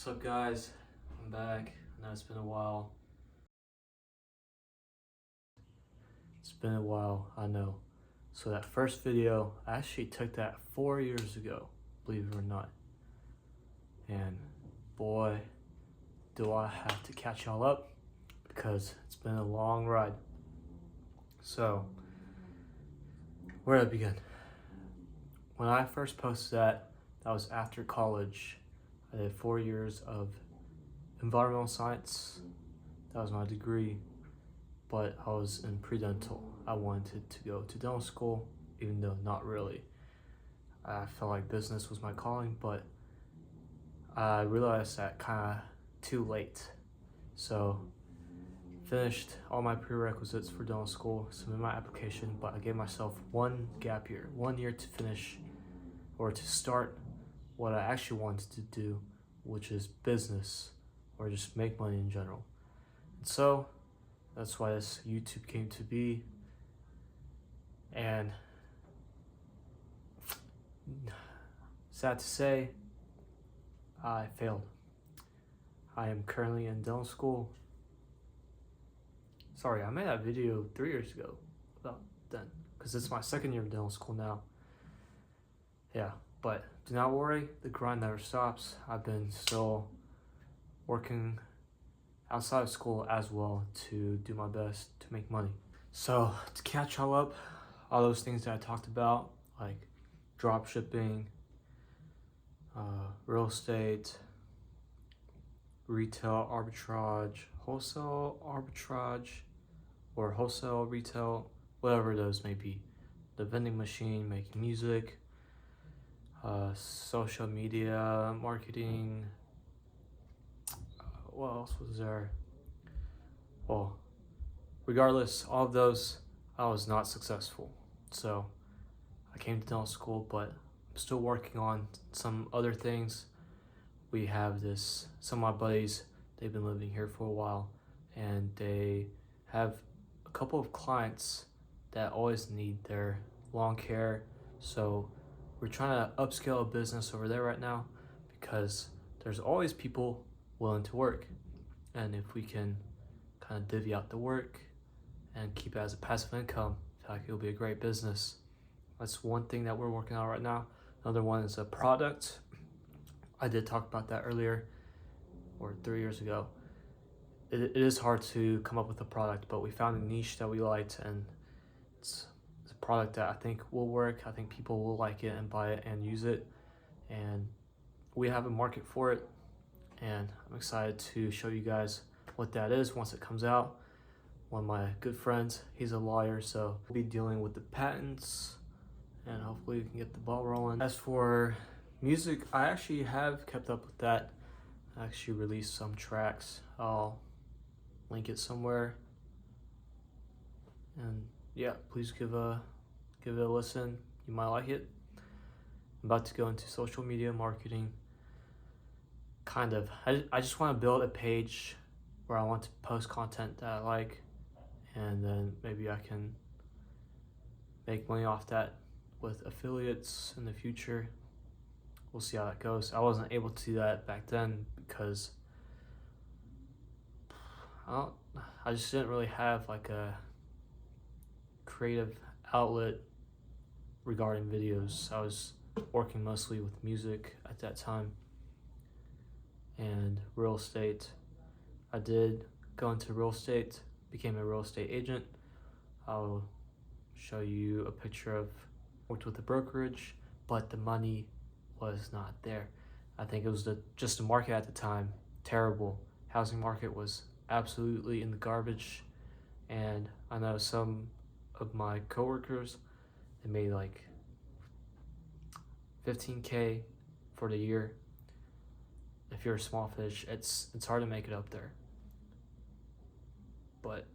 What's up, guys? I'm back. I know it's been a while. It's been a while, I know. So that first video, I actually took that 4 years ago, believe it or not. And boy, do I have to catch y'all up because it's been a long ride. So, where to begin? When I first posted that was after college. I did 4 years of environmental science. That was my degree. But I was in pre-dental. I wanted to go to dental school, even though not really. I felt like business was my calling, but I realized that kind of too late. So finished all my prerequisites for dental school, submitted my application, but I gave myself one gap year, 1 year to finish or to start what I actually wanted to do, which is business or just make money in general. And so that's why this YouTube came to be. And sad to say, I failed. I am currently in dental school. Sorry, I made that video 3 years ago about then, because it's my second year of dental school now. Yeah, but do not worry, the grind never stops. I've been still working outside of school as well to do my best to make money. So to catch all up, all those things that I talked about, like drop shipping, real estate, retail arbitrage, wholesale arbitrage, or wholesale retail, whatever those may be. The vending machine, making music, social media marketing. What else was there? Well, regardless, all of those, I was not successful. So I came to dental school, but I'm still working on some other things. We have some of my buddies, they've been living here for a while, and they have a couple of clients that always need their long care. So we're trying to upscale a business over there right now because there's always people willing to work. And if we can kind of divvy out the work and keep it as a passive income, I feel like it'll be a great business. That's one thing that we're working on right now. Another one is a product. I did talk about that earlier, or 3 years ago. It is hard to come up with a product, but we found a niche that we liked, and it's a product that I think will work. I think people will like it and buy it and use it, and we have a market for it, and I'm excited to show you guys what that is once it comes out. One of my good friends, he's a lawyer, so we'll be dealing with the patents, and hopefully we can get the ball rolling. As for music, I actually have kept up with that. I actually released some tracks. I'll link it somewhere. And yeah, please give it a listen. You might like it. I'm about to go into social media marketing. Kind of. I just want to build a page where I want to post content that I like, and then maybe I can make money off that with affiliates in the future. We'll see how that goes. I wasn't able to do that back then because I just didn't really have like a creative outlet regarding videos. I was working mostly with music at that time and real estate. I did go into real estate, became a real estate agent. I'll show you a picture of worked with a brokerage, but the money was not there. I think it was just the market at the time, terrible. Housing market was absolutely in the garbage, and I know some of my coworkers, they made like 15K for the year. If you're a small fish, it's hard to make it up there. But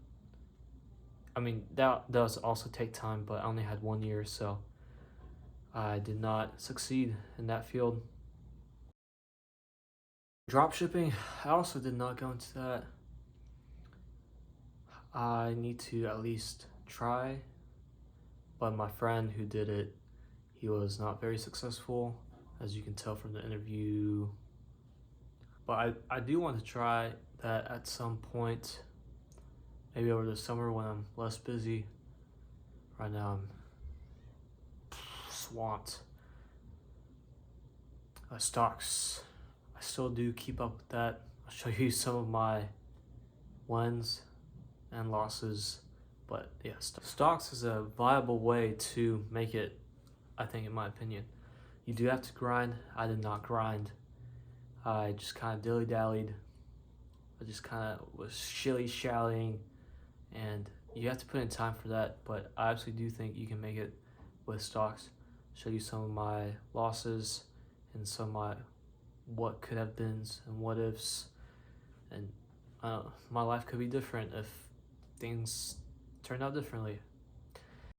I mean, that does also take time, but I only had 1 year, so I did not succeed in that field. Dropshipping, I also did not go into that. I need to at least try, but my friend who did it, he was not very successful, as you can tell from the interview. But I do want to try that at some point, maybe over the summer when I'm less busy. Right now I'm swamped. Stocks, I still do keep up with that. I'll show you some of my wins and losses. But yeah, stocks is a viable way to make it, I think, in my opinion. You do have to grind. I did not grind. I just kind of dilly-dallied. I just kind of was shilly-shallying, and you have to put in time for that, but I absolutely do think you can make it with stocks. Show you some of my losses and some of my what could have beens and what ifs, and my life could be different if things turned out differently.